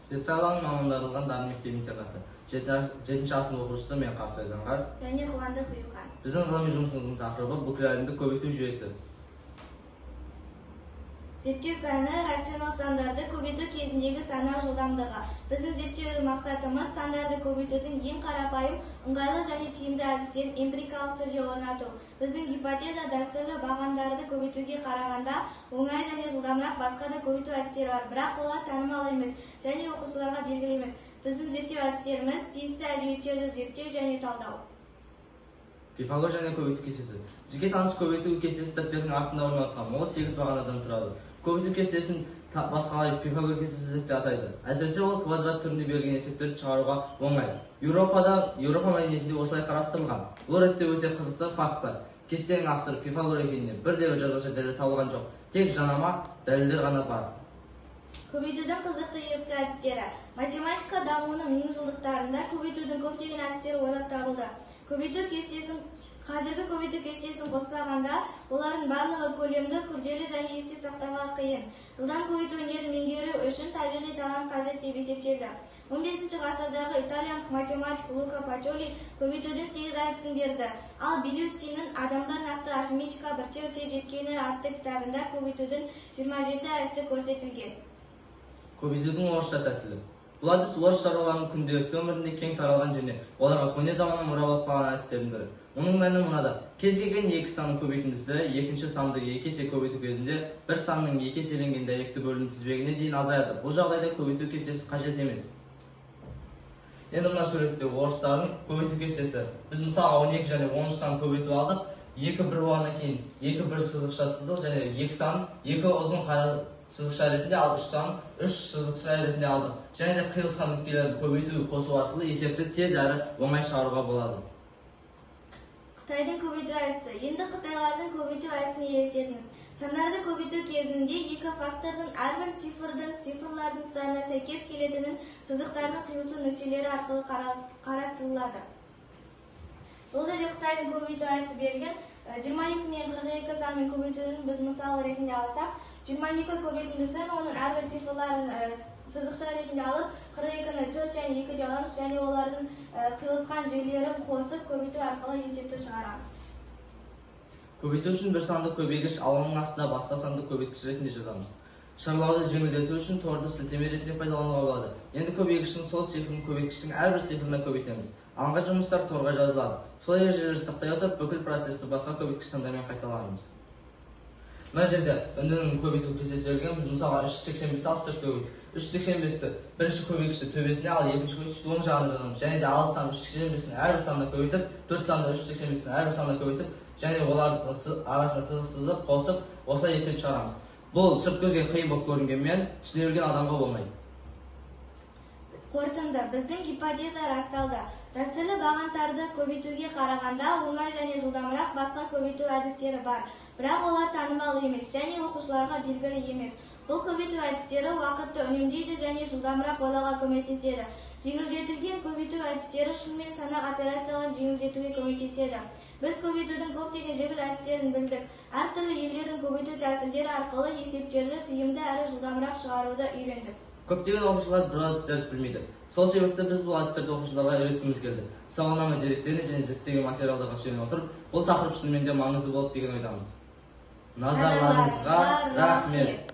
Жетісайланың мамандандырылған дарын мектеп-интернаты. 7-ші сынып оқушысы мен Қарсы Айзанғар. Және Қуандық Бұйымхан. Біздің ғылыми жұмысымыздың тақырыбы бүкіләлемдік көбейту жүйесі. Зерттеу пәні рационал сандарды көбейту кезіндегі санау жылдамдығы. Біздің зерттеу мақсатымыз сандарды көбейтудің ең қарапайым, ыңғайлы және тиімді әдістерін эмпирикалық түрде орнату. Біздің гипотеза дәстүрлі бағандарды көбейтуге қарағанда оңай және жылдамырақ басқа да көбейту әдістері бар, бірақ олар танымал емес және оқушыларға белгілі емес. Біздің зерттеу әдістеріміз тиісті әдебиеттерді зерттеу және талдау. Пифагор және көбейту кестесі. Бізге таныс көбейту кестесі дәптердің артында орналасқан. Ол 8 бағанадан тұрады. Көбейту кестесін басқалай Пифагор кестесі деп атайды. Әсіресе ол квадрат түрінде берген есептерді шығаруға оңай. Еуропа мәдениетінде осылай қарастырылған. Бұл ретте өте қызықты факт бар. Кестенің авторы Пифагор екеніне бірде-бір жазбаша дәлел табылған жоқ. Тек жанама дәлелдер ғана бар. Көбейтудің қызықты ескі әдістері. Математика дамуының жылдықтарында көбейтудің көптеген әдістері ойлап табылды. Қазіргі көбейту кестесін қоспағанда, олардың барлығы көлемді, күрделі және есте сақтауға қиын. Жылдам көбейту өнерін меңгеру үшін табиғи талант қажет деп есептелді. 15 ғасырдағы итальяндық математик Лука Пачоли көбейтудің 8 әдісін берді. Ал Белюстиннің «Адамдар нақты арифметика бірте-бірте жеткені» атты кітабында көбейтудің 27 әдісі көрсетілген. Көбейтудің орысша тәсілі. Бұл әдіс орыс шаруаларының күнделікті өмірінде кең таралған және оларға көне заманнан мұра болып қалған әдістердің бірі. Оның мәні мынада: кез келген екі санның көбейтіндісі екінші санды екі есе көбейту кезінде бір санның екі еселенген дәйекті бөлім тізбегіне дейін азаяды. Бұл жағдайда көбейту кестесі қажет емес. Енді мына суретте орыстардың көбейту кестесі. Біз мысалға 12 және 13 санын көбейтіп алдық. 2 бір болғаннан кейін 2 бір сызықша сыздық және 2 сан 2 ұзын қара сызықша ретінде, ал 3 сан 3 сызықша ретінде алдық. Және де қиылысқан нүктелерді көбейту қосу арқылы есепті тез әрі оңай шығаруға болады. Қытайдың көбейту әдісі. Енді қытайлардың көбейту әдісін елестетіңіз. Сандарды көбейту кезінде екі фактордың әрбір цифрлардың санына сәйкес келетінін сызықтардың қиылысу нүктелері арқылы қарастырылады. Бұл жерде Қытайдың көбейту әдісі берілген. 22 мен 42 санмен көбейтудің біз мысал ретінде алсақ, 22 көбейтіндісін оның әрбір цифрларын сызықша ретінде алып, 42-ні 4 және 2 де аламыз және олардың қиылысқан жерлерін қосып көбейту арқылы есепті шығарамыз. Көбейту үшін бір санды көбейгіш, ал оның астында басқа санды көбейткіш ретінде жазамыз. Шарлауды жеңілдету үшін торды сілтеме ретінде пайдалануға болады. Енді көбейгіштің сол цифрын көбейткіштің әрбір цифрына көбейтеміз. Алынған жұмыстар торға жазылады. Сол ережелерді сақтай отырып, бүкіл процесті басқа көбейткіш сандармен қайталанамыз. Мына жерде үндінің көбейту кестесі берілген. Біз мысалға 385-ті 64 көбейттік. 385-ті бірінші көбейгішті төбесіне, ал екінші көбейгішті оң жағына жазамыз. Және де 6 санды 385-ін әрбір санына көбейтіп, 4 санды 385-ін әрбір санына көбейтіп, және олардың арасына сызық сызып, қосып, осылай есеп шығарамыз. Бұл сырт көзге қиын болып көрінгенмен, түсіне білген адамға болмайды. Қорытынды. Біздің гипотеза расталды. Дәстүрлі бағандарды көбейтуге қарағанда оңай және жылдамырақ басқа көбейту әдістері бар, бірақ олар танымал емес және оқушыларға белгілі емес. Бұл көбейту әдістері уақытты үнемдейді және жылдамырақ ойлауға көмектеседі. Жеңілдетілген көбейту әдістері шынымен санақ операцияларын жеңілдетуге көмектеседі. Біз көбейтудің көптеген жеңіл әдістерін білдік. Әртүрлі елдердің көбейту тәсілдері арқылы есептерді тиімді әрі жылдамырақ шығаруды үйрендік. Көптеген оқушылар бұл әдістерді білмейді. Сол себепті біз бұл әдістерді оқушыларға үйреткіміз келді. Сауалнама деректеріне және зерттеген материалдарға сүйене отырып, бұл тақырып шынымен де маңызды болды деген ойдамыз. Назарларыңызға рахмет.